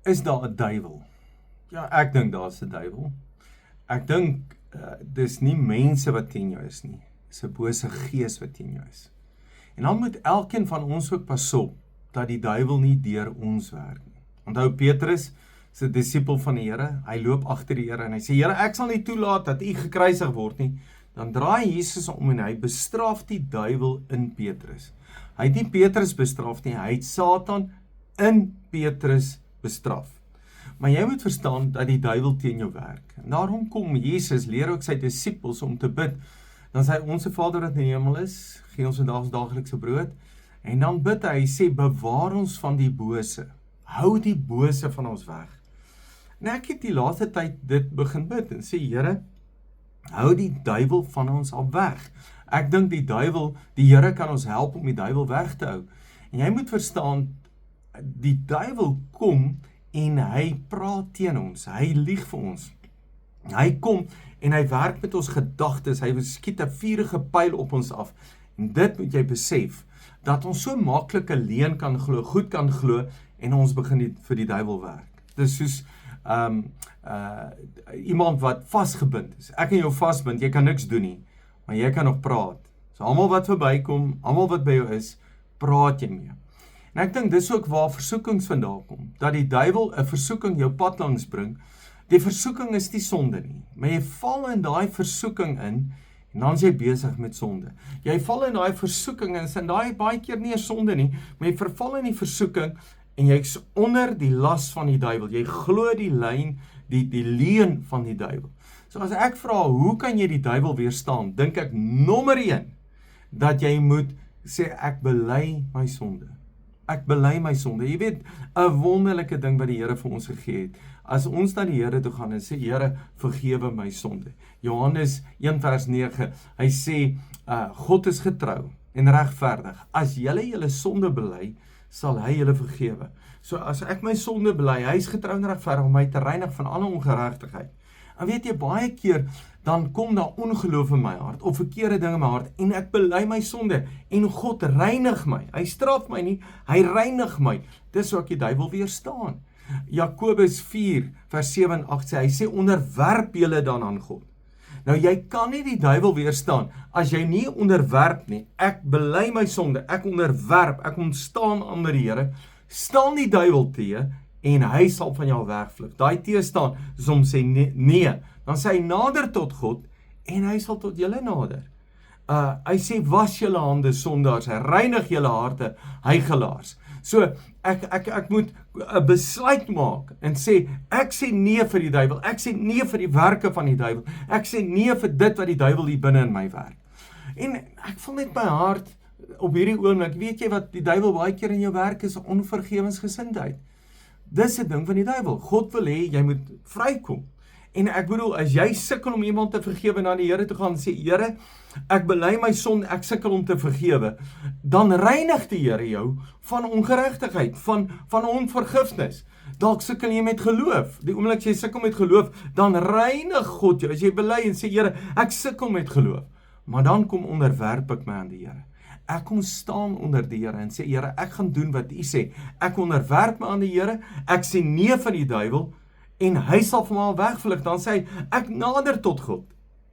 Is daar 'n duiwel? Ja, ek dink daar's 'n duiwel. Ek dink dis nie mense wat teen jou is nie. Dis 'n bose gees wat teen jou is. En dan moet elkeen van ons ook pas op dat die duiwel nie deur ons werk nie. Onthou Petrus is 'n disipel van die Here. Hy loop agter die Here en hy sê: "Here, ek sal nie toelaat dat u gekruisig word nie." Dan draai Jesus om en hy bestraf die duiwel in Petrus. Hy het nie Petrus bestraf nie, hy het Satan in Petrus bestraf. Maar jy moet verstaan dat die duiwel teen jou werk. En daarom kom Jesus, leer ook sy disippels om te bid. Dan sê hy: "Onse Vader wat in die hemel is, gee ons vandag ons daaglikse brood." En dan bid hy sê: "Bewaar ons van die bose. Hou die bose van ons weg." En ek het die laaste tyd dit begin bid en sê: "Here, hou die duiwel van ons af weg." Ek dink die Here kan ons help om die duiwel weg te hou. En jy moet verstaan, die duiwel kom en hy praat teen ons, hy lieg vir ons. Hy kom en hy werk met ons gedagtes, hy skiet 'n vuurige pyl op ons af. En dit moet jy besef, dat ons so maklik 'n leuen kan glo, goed kan glo, en ons begin vir die duiwel werk. Dis soos iemand wat vasgebind is. Ek en jou vasbind, jy kan niks doen nie, maar jy kan nog praat. So almal wat verbykom, almal wat by jou is, praat jy mee. En ek dink dis ook waar versoekings vandaan kom, dat die duiwel 'n versoeking jou pad langs bring. Die versoeking is nie sonde nie, maar jy val in daai versoeking in, en dan is jy besig met sonde. Jy val in daai versoeking en sin daai baie keer nie 'n sonde nie, maar jy verval in die versoeking en jy's onder die las van die duiwel. Jy glo die lyn, die leuen van die duiwel. So as ek vra, hoe kan jy die duiwel weerstaan? Dink ek nommer 1 dat jy moet sê: ek bely my sonde. Ek bely my sonde. Jy weet, 'n wonderlike ding wat die Here vir ons gegee het. As ons na die Here toe gaan en sê: Here, vergewe my sonde. Johannes 1 vers 9, hy sê, God is getrou en regverdig. As julle sonde bely, sal hy julle vergewe. So as ek my sonde bely, hy is getrou en regverdig om my te reinig van alle ongeregtigheid. En weet jy, baie keer dan kom daar ongeloof in my hart, of verkeerde dinge in my hart, en ek bely my sonde, en God reinig my. Hy straf my nie, hy reinig my. Dis hoe ek die duiwel weerstaan. Jakobus 4 vers 7 en 8 sê, hy sê: onderwerp julle dan aan God. Nou jy kan nie die duiwel weerstaan as jy nie onderwerp nie. Ek bely my sonde, ek onderwerp, ek ontstaan onder die Here, staan die duiwel teë, en hy sal van jou wegvlug. Daai teestaan, is om sê nee, dan sê hy: nader tot God, en hy sal tot julle nader. Hy sê: was julle hande sondaars, reinig julle harte, hygelaars. So, ek moet 'n besluit maak, en sê, ek sê nee vir die duiwel, ek sê nee vir die werke van die duiwel, ek sê nee vir dit wat die duiwel hier binne in my werk. En ek voel net my hart, op hierdie oomblik, weet jy wat die duiwel baie keer in jou werk is? Onvergewensgesindheid. Dis 'n ding van die duiwel. God wil hê jy moet vrykom. En ek bedoel, as jy sukkel om iemand te vergewe, na die Here toe gaan en sê: Here, ek bely my sonde, ek sukkel om te vergewe, dan reinig die Here jou van ongeregtigheid, van onvergifnis. Dalk sukkel jy met geloof. Die oomblik as jy sukkel met geloof, dan reinig God jou. As jy bely en sê: Here, ek sukkel met geloof, maar dan kom onderwerp ek my aan die Here. Ek kom staan onder die Here en sê: Here, ek gaan doen wat U sê. Ek onderwerp my aan die Here, ek sê nee vir die duiwel, en hy sal van my wegvlug. Dan sê hy: ek nader tot God,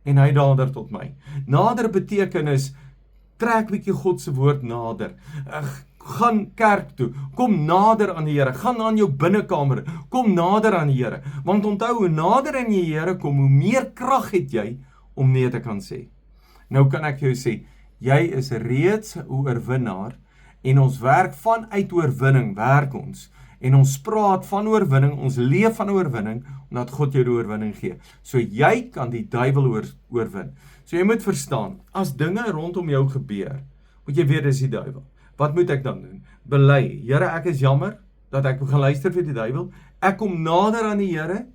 en hy nader tot my. Nader beteken is, trek bietjie God se woord nader. Gaan kerk toe, kom nader aan die Here, gaan aan jou binnekamer, kom nader aan die Here. Want onthou, hoe nader aan die Here kom, hoe meer krag het jy om nee te kan sê. Nou kan ek jou sê, jy is reeds 'n oorwinnaar, en ons werk vanuit oorwinning, werk ons. En ons praat van oorwinning, ons leef van oorwinning, omdat God jou die oorwinning gee. So jy kan die duiwel oorwin. So jy moet verstaan, as dinge rondom jou gebeur, moet jy weet dis die duiwel. Wat moet ek dan doen? Bely: Here, ek is jammer dat ek begin luister vir die duiwel. Ek kom nader aan die Here,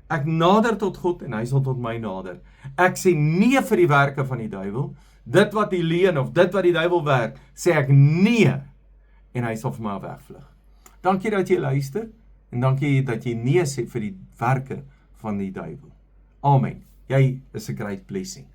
ek nader tot God, en hy sal tot my nader. Ek sê nee vir die werke van die duiwel. Dit wat die leuen of dit wat die duiwel werk, sê ek nee, en hy sal vir my wegvlug. Dankie dat jy luister, en dankie dat jy nee sê vir die werke van die duiwel. Amen. Jy is 'n great blessing.